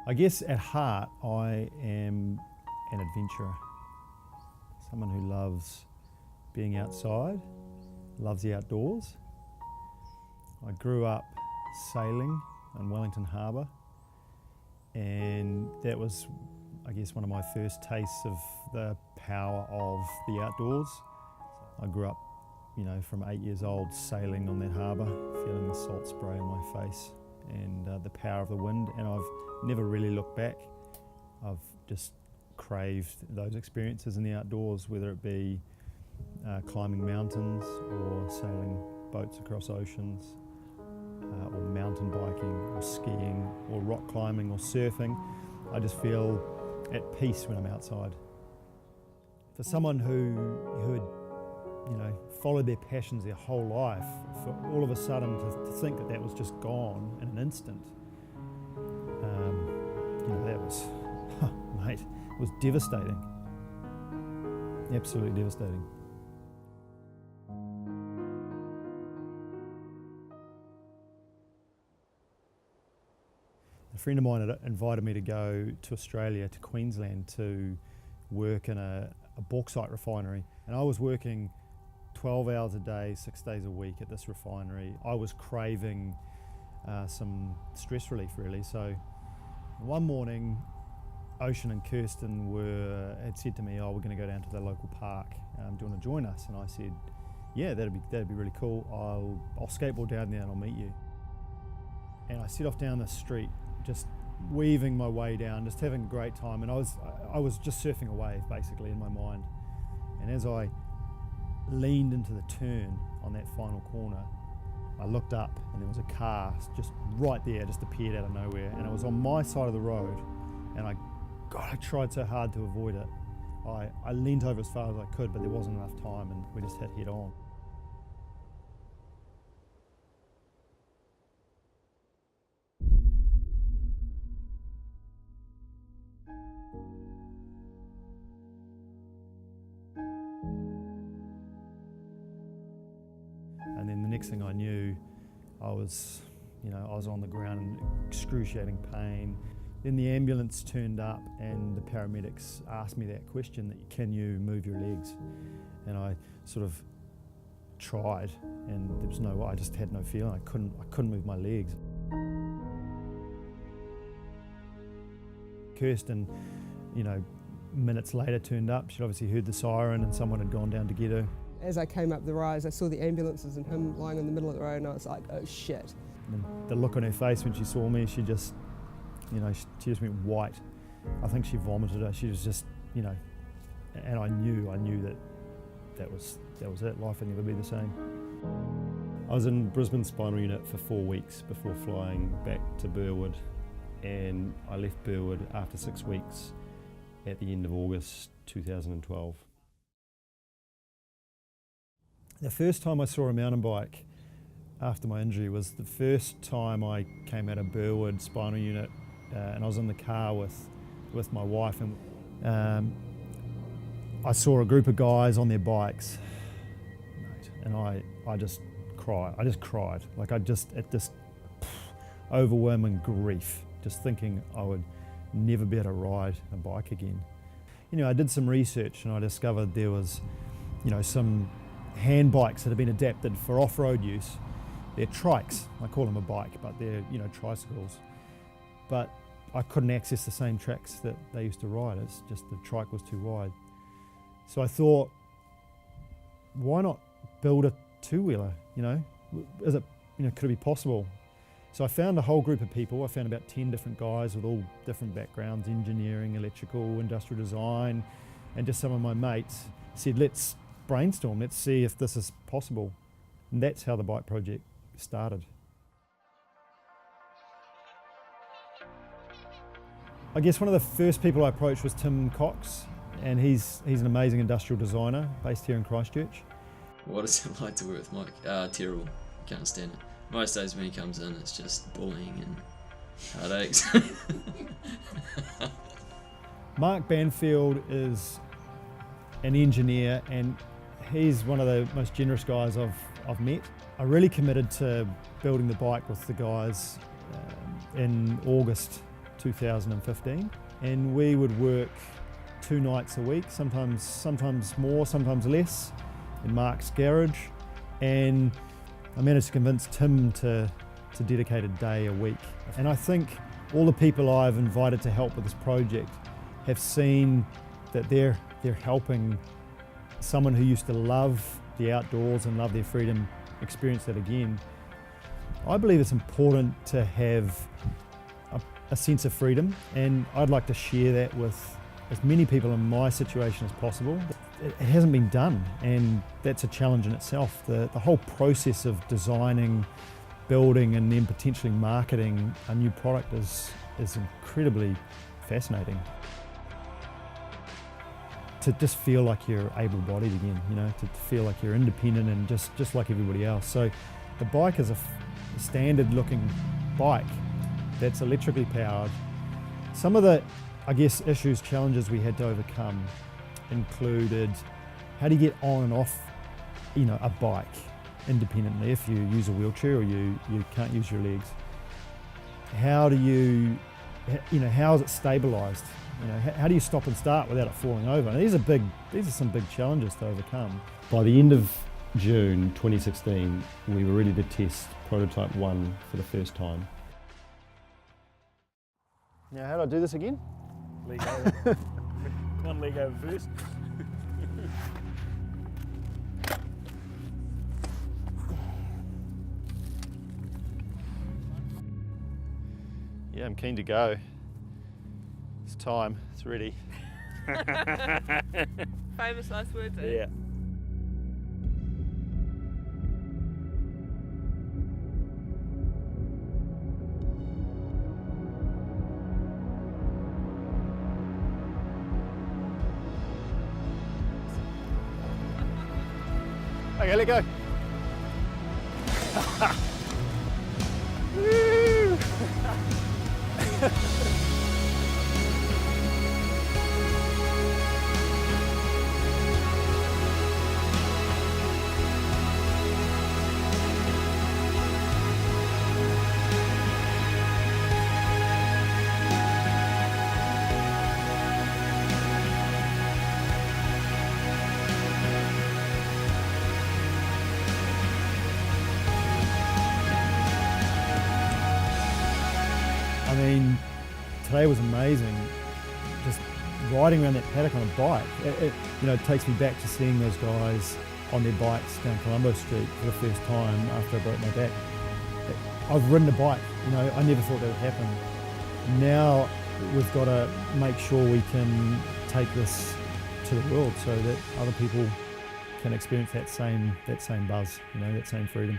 I guess at heart I am an adventurer, someone who loves being outside, loves the outdoors. I grew up sailing in Wellington Harbour, and that was, I guess, one of my first tastes of the power of the outdoors. I grew up, from 8 years old sailing on that harbour, feeling the salt spray on my face and the power of the wind, and I've never really looked back. I've just craved those experiences in the outdoors, whether it be climbing mountains or sailing boats across oceans, or mountain biking or skiing or rock climbing or surfing. I just feel at peace when I'm outside. For someone who had followed their passions their whole life, for all of a sudden to think that was just gone in an instant, that was, mate, it was devastating. Absolutely devastating. A friend of mine had invited me to go to Australia, to Queensland, to work in a bauxite refinery. And I was working 12 hours a day, 6 days a week at this refinery. I was craving some stress relief, really. So one morning, Ocean and Kirsten had said to me, "Oh, we're going to go down to the local park. Do you want to join us?" And I said, "Yeah, that'd be really cool. I'll skateboard down there and I'll meet you." And I set off down the street, just weaving my way down, just having a great time. And I was just surfing a wave, basically, in my mind. And as I leaned into the turn on that final corner, I looked up and there was a car just right there, just appeared out of nowhere. And it was on my side of the road. And I tried so hard to avoid it. I leaned over as far as I could, but there wasn't enough time, and we just hit head on. And then the next thing I knew, I was on the ground in excruciating pain. Then the ambulance turned up and the paramedics asked me that question, that can you move your legs? And I sort of tried, and there was no way, I just had no feeling. I couldn't move my legs. Kirsten, minutes later turned up. She'd obviously heard the siren and someone had gone down to get her. As I came up the rise, I saw the ambulances and him lying in the middle of the road, and I was like, oh shit. And the look on her face when she saw me, she just went white. I think she vomited her. She was just, and I knew that was it. Life would never be the same. I was in Brisbane spinal unit for 4 weeks before flying back to Burwood, and I left Burwood after 6 weeks at the end of August 2012. The first time I saw a mountain bike after my injury was the first time I came out of Burwood spinal unit, and I was in the car with my wife, and I saw a group of guys on their bikes, and I just cried. I just cried. Like at this overwhelming grief, just thinking I would never be able to ride a bike again. I did some research and I discovered there was, some hand bikes that have been adapted for off-road use. They're trikes. I call them a bike, but they're, tricycles. But I couldn't access the same tracks that they used to ride. It's just the trike was too wide. So I thought, why not build a two-wheeler? Is it, could it be possible? So I found a whole group of people. I found about 10 different guys with all different backgrounds: engineering, electrical, industrial design, and just some of my mates said, let's brainstorm, let's see if this is possible. And that's how the bike project started. I guess one of the first people I approached was Tim Cox, and he's an amazing industrial designer based here in Christchurch. What is it like to work with Mike? Terrible. Can't stand it. Most days when he comes in, it's just bullying and heartaches. Mark Banfield is an engineer, and he's one of the most generous guys I've met. I really committed to building the bike with the guys in August 2015, and we would work 2 nights a week, sometimes more, sometimes less, in Mark's garage, and I managed to convince Tim to dedicate a day a week. And I think all the people I've invited to help with this project have seen that they're helping someone who used to love the outdoors and love their freedom experience that again. I believe it's important to have a sense of freedom, and I'd like to share that with as many people in my situation as possible. It hasn't been done, and that's a challenge in itself. The whole process of designing, building, and then potentially marketing a new product is incredibly fascinating. To just feel like you're able-bodied again, you know, to feel like you're independent and just like everybody else. So the bike is a standard-looking bike that's electrically powered. Some of the, I guess, issues, challenges we had to overcome included how do you get on and off, you know, a bike independently if you use a wheelchair or you can't use your legs. How do you know, how is it stabilised? You know, how do you stop and start without it falling over? And these are some big challenges to overcome. By the end of June 2016, we were ready to test prototype 1 for the first time. Now, how do I do this again? Leg over. One leg over first. Yeah, I'm keen to go. It's time, it's ready. Famous last words, eh? Yeah. Okay, let go. I mean, today was amazing. Just riding around that paddock on a bike. It takes me back to seeing those guys on their bikes down Colombo Street for the first time after I broke my back. I've ridden a bike, you know, I never thought that would happen. Now we've got to make sure we can take this to the world so that other people can experience that same buzz, you know, that same freedom.